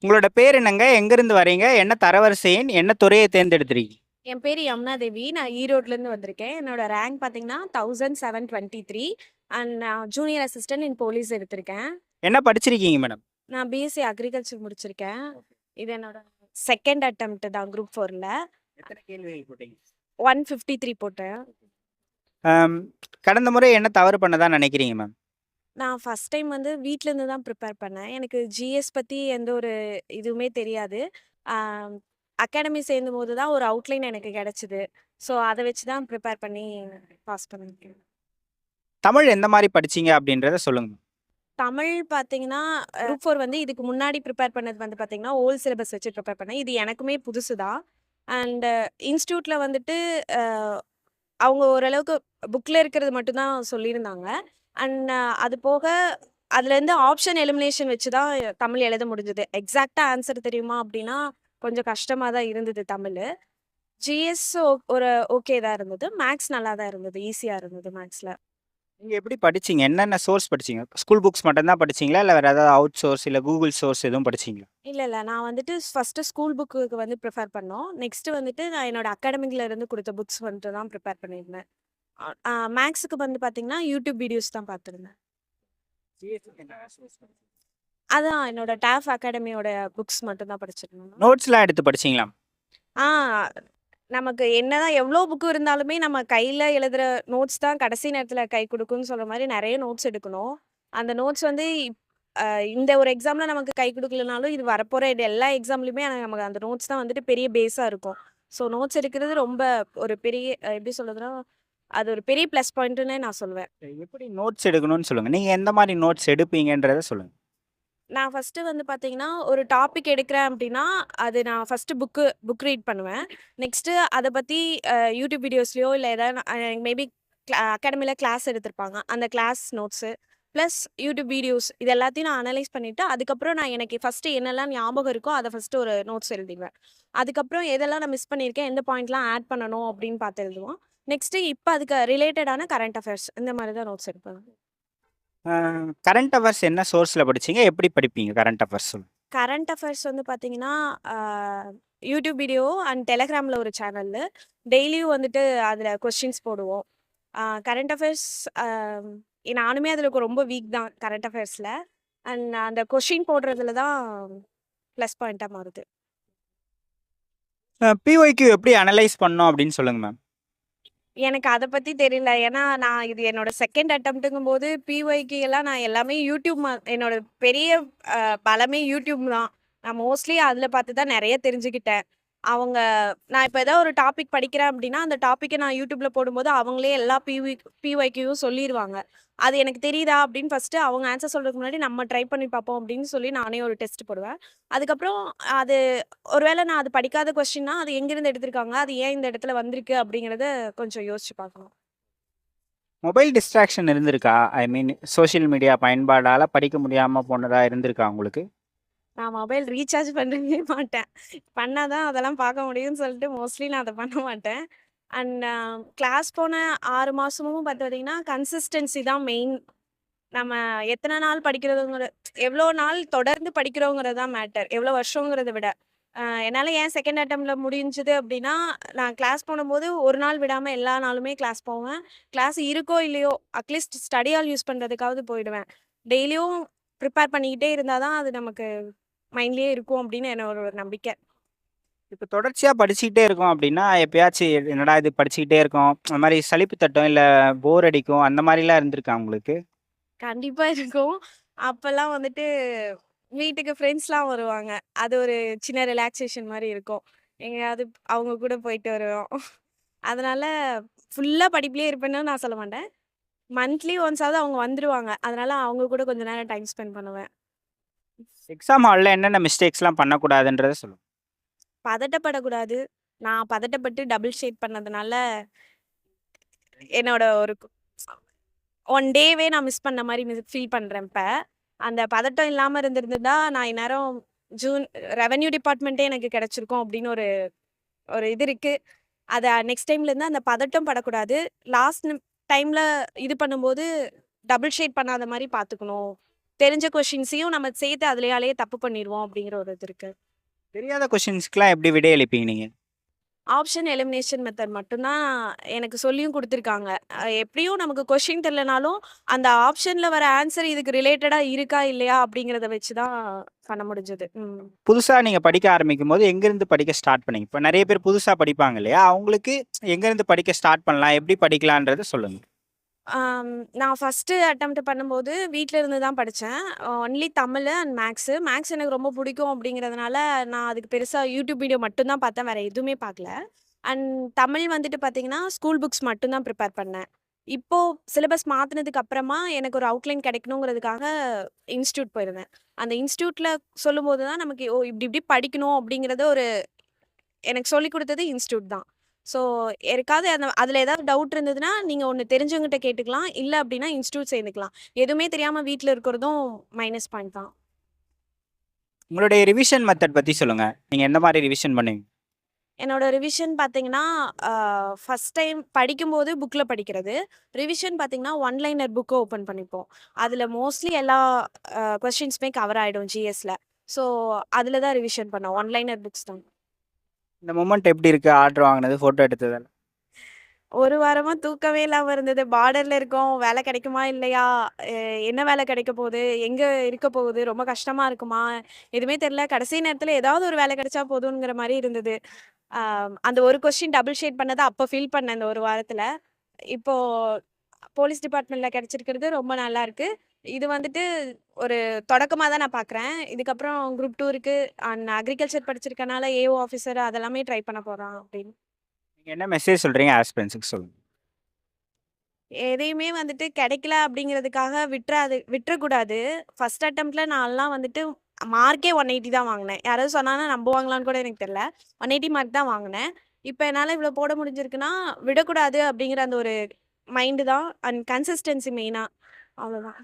உங்களோட பேர் என்னங்க? எங்கேருந்து வரீங்க? என்ன தரவரிசை எண்? என்ன துறையை தேர்ந்தெடுத்திருக்கீங்க? என் பேரு யமுனா தேவி. நான் ஈரோட்லேருந்து வந்திருக்கேன். என்னோட ரேங்க் பார்த்தீங்கன்னா, 1723 அண்ட் நான் ஜூனியர் அசிஸ்டன்ட் இன் போலீஸ் எடுத்திருக்கேன். என்ன படிச்சிருக்கீங்க மேடம்? நான் பிஎஸ்சி அக்ரிகல்ச்சர் முடிச்சிருக்கேன். இது என்னோட செகண்ட் அட்டெம்ப்ட் தான் குரூப் 4ல. எத்தனை கேள்விகள் போட்டீங்க? 153 போட்டேன். ஆம், கடந்த முறை என்ன தவறு பண்ணதா நினைக்கிறீங்க மேம்? நான் ஃபர்ஸ்ட் டைம் வந்து வீட்லேருந்து தான் ப்ரிப்பேர் பண்ணேன். எனக்கு ஜிஎஸ் பத்தி எந்த ஒரு இதுவுமே தெரியாது. ஆ அகாடமி சேர்ந்தபோது தான் ஒரு அவுட்லைன் எனக்கு கிடைச்சது. ஸோ அத வச்சு தான் ப்ரிப்பேர் பண்ணி பாஸ் பண்ணியிருக்கேன். தமிழ் எந்த மாரி படிச்சீங்க அப்படின்றத சொல்லுங்க. தமிழ் பார்த்தீங்கன்னா, குரூப் 4 வந்து இதுக்கு முன்னாடி ப்ரிப்பேர் பண்ணது வந்து பார்த்தீங்கன்னா, ஓல்ட் சிலபஸ் வச்சு ப்ரிப்பேர் பண்ணேன். இது எனக்குமே புதுசு தான். அண்ட் இன்ஸ்டிடியூட்ல வந்துட்டு அ அவங்க ஓரளவுக்கு புக்ல இருக்கிறது மட்டும் தான் சொல்லியிருந்தாங்க. அண்ட் அது போக அதுலேருந்து ஆப்ஷன் எலிமினேஷன் வச்சு தான் தமிழ் எழுத முடிஞ்சது. எக்ஸாக்ட்டா ஆன்சர் தெரியுமா அப்படின்னா, கொஞ்சம் கஷ்டமா தான் இருந்தது தமிழு. ஜிஎஸ் ஒரு ஓகே தான் இருந்தது. மேத்ஸ் நல்லா தான் இருந்தது. ஈஸியா இருந்தது மேத்ஸ்ல. நீங்க எப்படி படிச்சீங்க? என்னென்ன சோர்ஸ் படிச்சீங்க? ஸ்கூல் புக்ஸ் மட்டும் தான் படிச்சீங்களா? இல்ல வேற ஏதாவது அவுட் சோர்ஸ் இல்ல கூகுள் சோர்ஸ் எதுவும் படிச்சீங்களா? இல்ல. நான் வந்துட்டு ஃபர்ஸ்ட்டு ஸ்கூல் புக்குக்கு வந்து ப்ரிஃபர் பண்ணோம். நெக்ஸ்ட்டு வந்துட்டு நான் என்னோட அகாடமிக்ல இருந்து குடுத்த புக்ஸ் வந்துட்டு தான் ப்ரிப்பேர் பண்ணியிருந்தேன். மேத்ஸுக்கு வந்து பார்த்தீங்கன்னா, யூடியூப் வீடியோஸ் தான் பார்த்துருந்தேன். சிஎஸ்சிக்கு என்ன சோர்ஸ் படிச்சீங்க? அதான் என்னோட டாஃப் அகாடமியோட புக்ஸ் மட்டும் தான் படிச்சிருந்தேன். நோட்ஸ்லாம் எடுத்து படிச்சீங்களா? ஆ நமக்கு என்னதான் எவ்ளோ புக்கு இருந்தாலுமே, நம்ம கையில எழுதுற நோட்ஸ் தான் கடைசி நேரத்தில கை குடுக்கும்னு சொல்ற மாரி நெறைய நோட்ஸ் எடுக்கணும். அந்த நோட்ஸ் வந்து அ இந்த ஒரு எக்ஸாம்ல நமக்கு கை குடுக்கலனாலும், இது வரப்போற எல்லா எக்ஸாம்லயுமே நமக்கு அந்த நோட்ஸ் தான் வந்துட்டு பெரிய பேஸா இருக்கும். ஸோ நோட்ஸ் எடுக்கிறது ரொம்ப ஒரு பெரிய எப்படி சொல்றதுன்னா, அது ஒரு பெரிய ப்ளஸ் பாயிண்ட்டுன்னே நான் சொல்லுவேன். எப்படி நோட்ஸ் எடுக்கணும்னு சொல்லுங்க. நீங்க எந்த மாரி நோட்ஸ் எடுப்பீங்கன்றத சொல்லுங்க. நான் ஃபர்ஸ்ட்டு வந்து பார்த்தீங்கன்னா, ஒரு டாபிக் எடுக்கிறேன் அப்டின்னா, அது நான் ஃபர்ஸ்ட்டு புக் ரீட் பண்ணுவேன். நெக்ஸ்ட்டு அத பத்தி யூடியூப் வீடியோஸ்லயோ இல்ல ஏதாவது மேபி அகாடமில கிளாஸ் எடுத்திருப்பாங்க. அந்த class notes, plus YouTube videos இது எல்லாத்தையும் நான் அனலைஸ் பண்ணிட்டு, அதுக்கப்புறம் நான் எனக்கு ஃபர்ஸ்ட்டு என்னலாம் ஞாபகம் இருக்கோ, அத ஃபர்ஸ்ட்டு ஒரு நோட்ஸ் எழுதிருவேன். அதுக்கப்புறம் எதெல்லாம் நான் மிஸ் பண்ணியிருக்கேன், எந்த பாயிண்ட்லாம் ஆட் பண்ணணும் அப்டின்னு பார்த்து எழுதுவோம். நெக்ஸ்ட்டு இப்ப அதுக்கு ரிலேட்டடான கரண்ட் அஃபேர்ஸ் இந்த மாரி தான் நோட்ஸ் எடுப்பேன். அ கரண்ட் அஃபேர்ஸ் என்ன சோர்ஸ்ல படிச்சீங்க? எப்படி படிப்பீங்க கரண்ட் அஃபேர்ஸ் சொல்லுங்க. கரண்ட் அஃபேர்ஸ் வந்து பார்த்தீங்கன்னா, ஆ யூடியூப் வீடியோ அண்ட் டெலகிராம்ல ஒரு சேனலு. டெய்லியும் வந்துட்டு அதில கொஸ்டின்ஸ் போடுவோம். கரண்ட் அஃபேர்ஸ் அ நானுமே அதில ரொம்ப வீக் தான் கரண்ட் அஃபேர்ஸ்ல. அண்ட் அந்த கொஸ்டின் போடுறதுல தான் ப்ளஸ் பாயிண்ட்டா மாறுது. பிஒய்க்யூ எப்படி அனலைஸ் பண்ணோம் அப்படின்னு சொல்லுங்க மேம். எனக்கு அத பத்தி தெரியல. ஏன்னா, நான் இது என்னோட செகண்ட் அட்டெம்ப்ட்டுங்கும்போது பிஒய்க்கு எல்லாம் நான் எல்லாமே யூடியூப் என்னோட பெரிய அ பலமே யூடியூப் தான். நான் மோஸ்ட்லி அதில பார்த்து தான் நெறைய தெரிஞ்சுக்கிட்டேன். அவங்க நான் இப்ப ஏதாவது ஒரு டாபிக் படிக்கிறேன் அப்டின்னா, அந்த டாபிக்க நான் யூடியூப்ல போடும்போது அவங்களே எல்லா பிஒய்க்யூவும் சொல்லிருவாங்க. அது எனக்கு தெரியுதா அப்டின்னு ஃபர்ஸ்ட்டு அவங்க ஆன்சர் சொல்றதுக்கு முன்னாடி நம்ம ட்ரை பண்ணி பார்ப்போம் அப்டின்னு சொல்லி நானே ஒரு டெஸ்ட் போடுவேன். அதுக்கப்புறம் அது ஒரு வேள நான் அது படிக்காத கொஸ்டின்னா, அது எங்கேருந்து எடுத்திருக்காங்க? அது ஏன் இந்த இடத்துல வந்திருக்கு? அப்படிங்கிறத கொஞ்சம் யோசிச்சு பார்க்கணும். மொபைல் டிஸ்ட்ராக்ஷன் இருந்திருக்கா? ஐ மீன் சோசியல் மீடியா பயன்பாடால படிக்க முடியாம போனதா இருந்திருக்கா உங்களுக்கு? நான் மொபைல் ரீசார்ஜ் பண்ணவே மாட்டேன். பண்ணா தான் அதெல்லாம் பார்க்க முடியும்னு சொல்லிட்டு மோஸ்ட்லி நான் அத பண்ண மாட்டேன். அண்ட் கிளாஸ் போன 6 மாசமும் பார்த்தீங்கன்னா, கன்சிஸ்டன்சி தான் மெயின். நம்ம எத்தன நாள் படிக்கிறதுங்கிற எவ்வளோ நாள் தொடர்ந்து படிக்கிறோங்கிறது தான் மேட்டர். எவ்வளோ வருஷங்கிறத விட. என்னால ஏன் செகண்ட் அட்டெம்ப்ட்ல முடிஞ்சது அப்டின்னா, நான் கிளாஸ் போடும்போது ஒரு நாள் விடாம எல்லா நாளுமே கிளாஸ் போவேன். கிளாஸ் இருக்கோ இல்லையோ, அட்லீஸ்ட் ஸ்டடி ஹால் யூஸ் பண்றதுக்காவது போயிடுவேன். டெய்லியும் ப்ரிப்பேர் பண்ணிக்கிட்டே இருந்தா தான் அது நமக்கு மைண்ட்லயே இருக்கும் அப்டின்னு என்னோட ஒரு நம்பிக்கை. இப்ப தொடர்ச்சியா படிச்சுக்கிட்டே இருக்கோம் அப்படின்னா, எப்பயாச்சும் என்னடா இது படிச்சுக்கிட்டே இருக்கோம், அந்த மாரி சலிப்பு தட்டும், இல்ல போர் அடிக்கும் அந்த மாரிலாம் இருந்திருக்கா உங்களுக்கு? கண்டிப்பா இருக்கும். அப்பலாம் வந்துட்டு வீட்டுக்கு ஃப்ரெண்ட்ஸ்லாம் வருவாங்க. அது ஒரு சின்ன ரிலாக்சேஷன் மாரி இருக்கும். எங்கேயாவது அவங்க கூட போயிட்டு வருவோம். அதனால ஃபுல்லா படிப்பிலேயே இருப்பேன்னு நான் சொல்ல மாட்டேன். மந்த்லி ஒன்ஸாவது அவங்க வந்துருவாங்க. அதனால அவங்க கூட கொஞ்ச நேரம் டைம் ஸ்பெண்ட் பண்ணுவேன். எக்ஸாம் ஹால்ல என்னென்ன மிஸ்டேக்ஸ்லாம் பண்ணக்கூடாதுன்றத சொல்லுங்க. பதட்டப்படக்கூடாது. நான் பதட்டப்பட்டு டபுள் ஷேட் பண்ணதுனால, என்னோட ஒரு 1 டேவே நான் மிஸ் பண்ண மாரி ஃபீல் பண்றேன் இப்ப. அந்த பதட்டம் இல்லாம இருந்திருந்தா, நான் இந்நேரம் ஜூன் ரெவென்யூ டிபார்ட்மெண்ட்டே எனக்கு கிடைச்சிருக்கும் அப்படின்னு ஒரு ஒரு இது இருக்கு. அத நெக்ஸ்ட் டைம்லேருந்து அந்த பதட்டம் படக்கூடாது. லாஸ்ட் டைம்ல இது பண்ணும்போது டபுள் ஷேட் பண்ணாத மாரி பார்த்துக்கணும். தெரிஞ்ச கொஸ்டின்ஸையும் நம்ம சேர்த்து அதுலயாலேயே தப்பு பண்ணிருவோம் அப்படிங்கிற ஒரு இது இருக்கு. தெரியாத கொஸ்டின்ஸ்க்குலாம் எப்படி விடையளிப்பீங்க நீங்க? ஆப்ஷன் எலிமினேஷன் மெத்தட் மட்டும் தான் எனக்கு சொல்லியும் குடுத்துருக்காங்க. எப்படியும் நமக்கு கொஸ்டின் தெரியலனாலும், அந்த ஆப்ஷன்ல வர ஆன்சர் இதுக்கு ரிலேட்டடா இருக்கா, இல்லையா அப்படிங்கிறத வச்சு தான் பண்ண முடிஞ்சது. ம். புதுசா நீங்க படிக்க ஆரம்பிக்கும்போது எங்கேருந்து படிக்க ஸ்டார்ட் பண்ணீங்க? இப்ப நெறைய பேர் புதுசா படிப்பாங்க இல்லையா? அவங்களுக்கு எங்கேருந்து படிக்க ஸ்டார்ட் பண்ணலாம்? எப்படி படிக்கலான்றத சொல்லுங்க. ஆம், நான் ஃபர்ஸ்ட்டு அட்டெம்ப்ட் பண்ணும்போது வீட்ல இருந்து தான் படிச்சேன். Only Tamil and maths. Maths எனக்கு ரொம்ப பிடிக்கும் அப்படிங்கிறதுனால, நான் அதுக்கு பெருசா யூடியூப் வீடியோ மட்டும் தான் பார்த்தேன். வேற எதுவுமே பார்க்கல. அண்ட் தமிழ் வந்துட்டு பார்த்தீங்கன்னா, ஸ்கூல் புக்ஸ் மட்டும் தான் ப்ரிப்பேர் பண்ணேன். இப்போ சிலபஸ் மாத்துனதுக்கு அப்புறமா எனக்கு ஒரு அவுட்லைன் கிடைக்கணுங்கிறதுக்காக இன்ஸ்டிடியூட் போயிருந்தேன். அந்த இன்ஸ்டிடியூட்ல சொல்லும்போது தான் நமக்கு, ஓ! இப்படி இப்படி படிக்கணும் அப்படிங்கிறது ஒரு எனக்கு சொல்லிக் குடுத்தது இன்ஸ்டிடியூட் தான். ஸோ, யாருக்காவது அதில ஏதாவது டவுட் இருந்ததுன்னா, நீங்க ஒண்ணு தெரிஞ்சவங்ககிட்ட கேட்டுக்கலாம். இல்ல அப்டின்னா இன்ஸ்டிடியூட் சேர்ந்துக்கலாம். எதுவுமே தெரியாம வீட்ல இருக்கிறதும் மைனஸ் பாயிண்ட் தான். உங்களுடைய ரிவிஷன் மெத்தட் பத்தி சொல்லுங்க. நீங்க எந்த மாரி ரிவிஷன் பண்ணுவீங்க? என்னோட ரிவிஷன் பார்த்தீங்கன்னா, அ ஃபர்ஸ்ட் டைம் படிக்கும்போது புக்ல படிக்கிறது. ரிவிஷன் பார்த்தீங்கன்னா, ஒன் லைனர் புக்க ஓப்பன் பண்ணிப்போம். அதில மோஸ்ட்லி எல்லா கொஸ்டின்ஸுமே கவர் ஆயிடும் ஜிஎஸ்ல. ஸோ, அதில தான் ரிவிஷன் பண்ணோம். ஒன் லைனர் புக்ஸ் தான். இந்த மொமெண்ட் எப்படி இருக்கு? ஆர்டர் வாங்குனது, ஃபோட்டோ எடுத்தது? ஒரு வாரமா தூக்கமே இல்லாம இருந்தது. பார்டர்ல இருக்கோம். வேலை கிடைக்குமா? இல்லையா? எ என்ன வேலை கிடைக்க போகுது? எங்க இருக்க போகுது? ரொம்ப கஷ்டமா இருக்குமா? எதுவுமே தெரியல. கடைசி நேரத்தில ஏதாவது ஒரு வேலை கிடைச்சா போதுங்கிற மாரி இருந்தது. அ அந்த ஒரு கொஸ்டின் டபுள் ஷேட் பண்ணத அப்ப ஃபீல் பண்ணேன் இந்த ஒரு வாரத்தில. இப்போ போலீஸ் டிபார்ட்மெண்ட்ல கிடைச்சிருக்கிறது ரொம்ப நல்லா இருக்கு. இது வந்துட்டு ஒரு தொடக்கமா தான் நான் பார்க்குறேன். இதுக்கப்புறம் குரூப் 2 இருக்கு. அண்ட் அக்ரிகல்ச்சர் படிச்சிருக்கனால ஏஓ ஆஃபீசர் அதெல்லாமே ட்ரை பண்ண போறோம் அப்படின்னு. நீங்க என்ன மெசேஜ் சொல்றீங்க ஆஸ்பிரண்ட்ஸ்க்கு சொல்லுங்க. எதையுமே வந்துட்டு கிடைக்கல அப்படிங்கிறதுக்காக விட்டுறக்கூடாது. ஃபர்ஸ்ட் அட்டெம்ப்ட்ல நான்லாம் வந்துட்டு மார்க்கே 180 தான் வாங்கினேன். யாராவது சொன்னாங்கன்னா நம்புவாங்களான்னு கூட எனக்கு தெரியல. 180 மார்க் தான் வாங்கினேன். இப்ப என்னால இவ்வளோ போட முடிஞ்சிருக்குன்னா, விடக்கூடாது அப்படிங்கிற அந்த ஒரு மைண்ட் தான். அண்ட் கன்சிஸ்டன்சி மெயினா. அவ்வளோதான்.